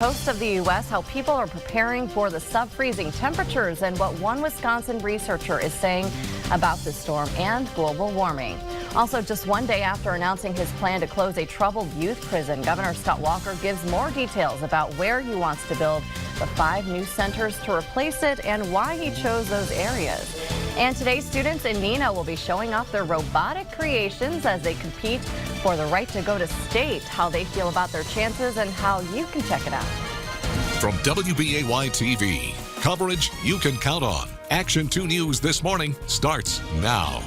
Coast of the U.S., how people are preparing for the sub-freezing temperatures and what one Wisconsin researcher is saying about the storm and global warming. Also, just one day after announcing his plan to close a troubled youth prison, Governor Scott Walker gives more details about where he wants to build the 5 new centers to replace it and why he chose those areas. And today, students in Neenah will be showing off their robotic creations as they compete for the right to go to state, how they feel about their chances, and how you can check it out. From WBAY TV, coverage you can count on. Action 2 News this morning starts now.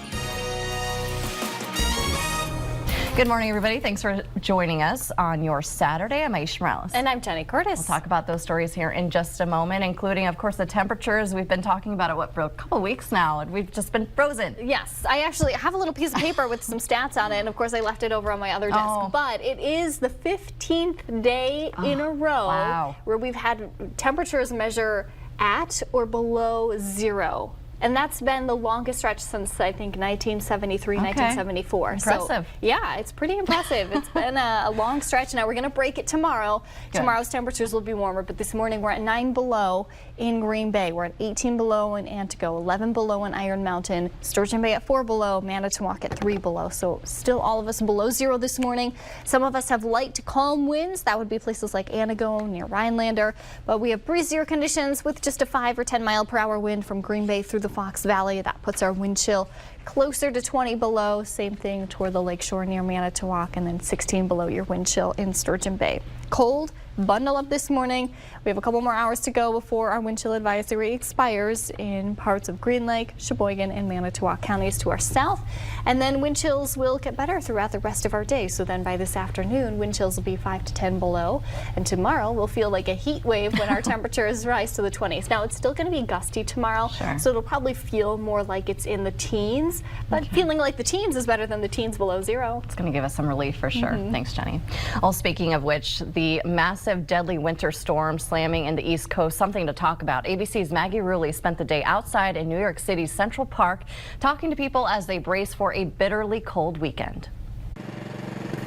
Good morning, everybody. Thanks for joining us on your Saturday. I'm Aisha Morales. And I'm Jenny Curtis. We'll talk about those stories here in just a moment, including, of course, the temperatures. We've been talking about it, for a couple of weeks now, and we've just been frozen. Yes, I actually have a little piece of paper with some stats on it, and of course I left it over on my other desk. But it is the 15th day in a row where we've had temperatures measure at or below 0. And that's been the longest stretch since, I think, 1973, 1974. Impressive. So, yeah, it's pretty impressive. It's been a long stretch. Now, we're going to break it tomorrow. Good. Tomorrow's temperatures will be warmer, but this morning we're at 9 below in Green Bay. We're at 18 below in Antigo, 11 below in Iron Mountain, Sturgeon Bay at 4 below, Manitowoc at 3 below. So still all of us below 0 this morning. Some of us have light to calm winds. That would be places like Anago, near Rhinelander. But we have breezier conditions with just a 5 or 10 mile per hour wind from Green Bay through the Fox Valley. That puts our wind chill closer to 20 below. Same thing toward the lakeshore near Manitowoc, and then 16 below your wind chill in Sturgeon Bay. Cold, bundle up this morning. We have a couple more hours to go before our wind chill advisory expires in parts of Green Lake, Sheboygan, and Manitowoc counties to our south. And then wind chills will get better throughout the rest of our day. So then by this afternoon, wind chills will be 5 to 10 below. And tomorrow will feel like a heat wave when our temperatures rise to the 20s. Now, it's still going to be gusty tomorrow, so it'll probably feel more like it's in the teens. But feeling like the teens is better than the teens below 0. It's going to give us some relief for sure. Thanks, Jenny. Well, speaking of which, the massive deadly winter storm slamming in the East Coast, something to talk about. ABC's Maggie Rulli spent the day outside in New York City's Central Park talking to people as they brace for a bitterly cold weekend.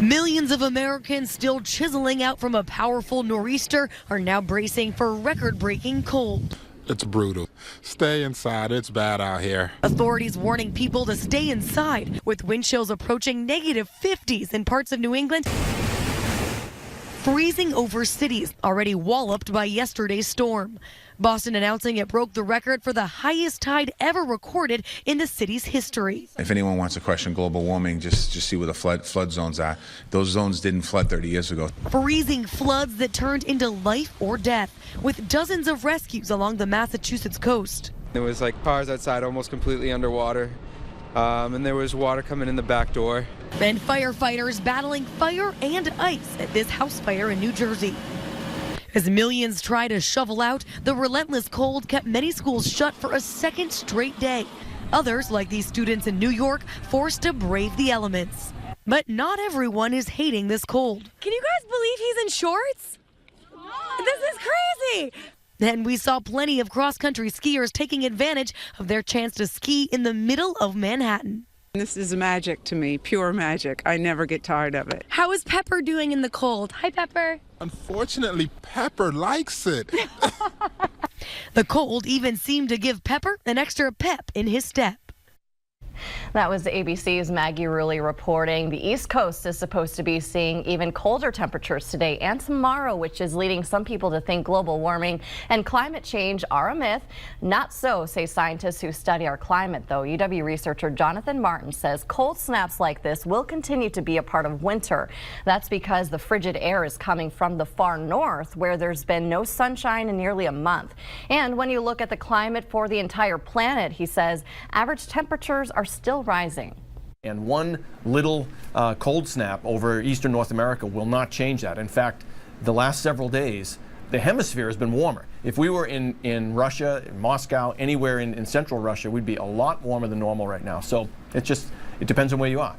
Millions of Americans still chiseling out from a powerful nor'easter are now bracing for record-breaking cold. It's brutal. Stay inside. It's bad out here. Authorities warning people to stay inside with wind chills approaching -50s in parts of New England. Freezing over cities already walloped by yesterday's storm. Boston announcing it broke the record for the highest tide ever recorded in the city's history. If anyone wants to question global warming, just see where the flood zones are. Those zones didn't flood 30 years ago. Freezing floods that turned into life or death, with dozens of rescues along the Massachusetts coast. There was like cars outside almost completely underwater. And there was water coming in the back door. And firefighters battling fire and ice at this house fire in New Jersey. As millions try to shovel out, the relentless cold kept many schools shut for a second straight day. Others, like these students in New York, forced to brave the elements. But not everyone is hating this cold. Can you guys believe he's in shorts? This is crazy! And we saw plenty of cross-country skiers taking advantage of their chance to ski in the middle of Manhattan. This is magic to me, pure magic. I never get tired of it. How is Pepper doing in the cold? Hi, Pepper. Unfortunately, Pepper likes it. The cold even seemed to give Pepper an extra pep in his step. That was ABC's Maggie Rulli reporting. The East Coast is supposed to be seeing even colder temperatures today and tomorrow, which is leading some people to think global warming and climate change are a myth. Not so, say scientists who study our climate, though. UW researcher Jonathan Martin says cold snaps like this will continue to be a part of winter. That's because the frigid air is coming from the far north, where there's been no sunshine in nearly a month. And when you look at the climate for the entire planet, he says average temperatures are still rising. And one little cold snap over eastern North America will not change that. In fact, the last several days, the hemisphere has been warmer. If we were in Russia, in Moscow, anywhere in central Russia, we'd be a lot warmer than normal right now. So it depends on where you are.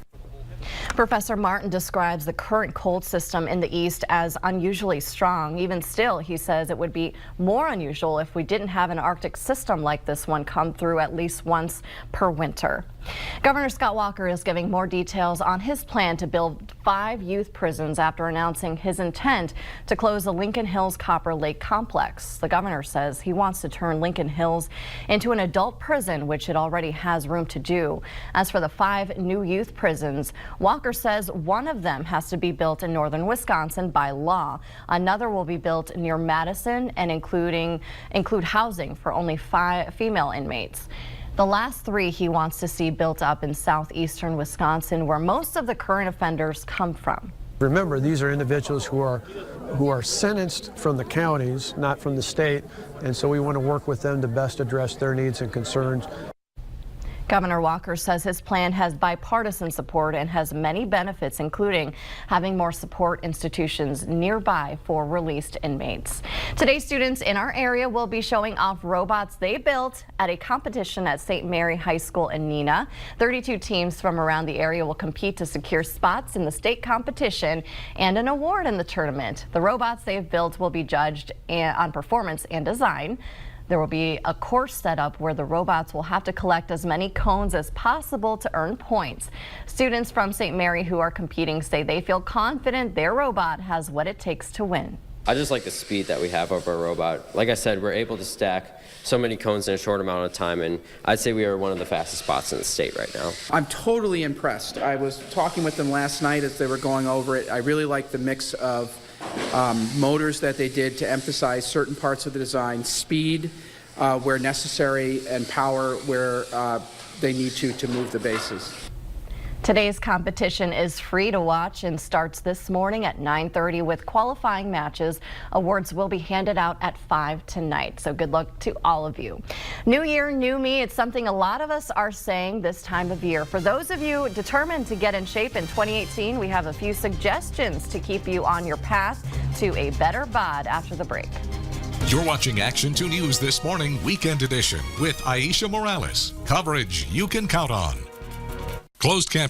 Professor Martin describes the current cold system in the east as unusually strong. Even still, he says it would be more unusual if we didn't have an Arctic system like this one come through at least once per winter. Governor Scott Walker is giving more details on his plan to build 5 youth prisons after announcing his intent to close the Lincoln Hills Copper Lake complex. The governor says he wants to turn Lincoln Hills into an adult prison, which it already has room to do. As for the 5 new youth prisons, Walker says one of them has to be built in northern Wisconsin by law. Another will be built near Madison and include housing for only 5 female inmates. The last 3 he wants to see built up in southeastern Wisconsin, where most of the current offenders come from. Remember, these are individuals who are sentenced from the counties, not from the state, and so we want to work with them to best address their needs and concerns. Governor Walker says his plan has bipartisan support and has many benefits, including having more support institutions nearby for released inmates. Today, students in our area will be showing off robots they built at a competition at St. Mary High School in Neenah. 32 teams from around the area will compete to secure spots in the state competition and an award in the tournament. The robots they've built will be judged on performance and design. There will be a course set up where the robots will have to collect as many cones as possible to earn points. Students from St. Mary who are competing say they feel confident their robot has what it takes to win. I just like the speed that we have of our robot. Like I said, we're able to stack so many cones in a short amount of time, and I'd say we are one of the fastest spots in the state right now. I'm totally impressed. I was talking with them last night as they were going over it. I really like the mix of motors that they did to emphasize certain parts of the design, speed where necessary, and power where they need to move the bases. Today's competition is free to watch and starts this morning at 9:30 with qualifying matches. Awards will be handed out at 5 tonight, so good luck to all of you. New year, new me. It's something a lot of us are saying this time of year. For those of you determined to get in shape in 2018, we have a few suggestions to keep you on your path to a better bod after the break. You're watching Action 2 News This Morning Weekend Edition with Aisha Morales. Coverage you can count on. Closed campus.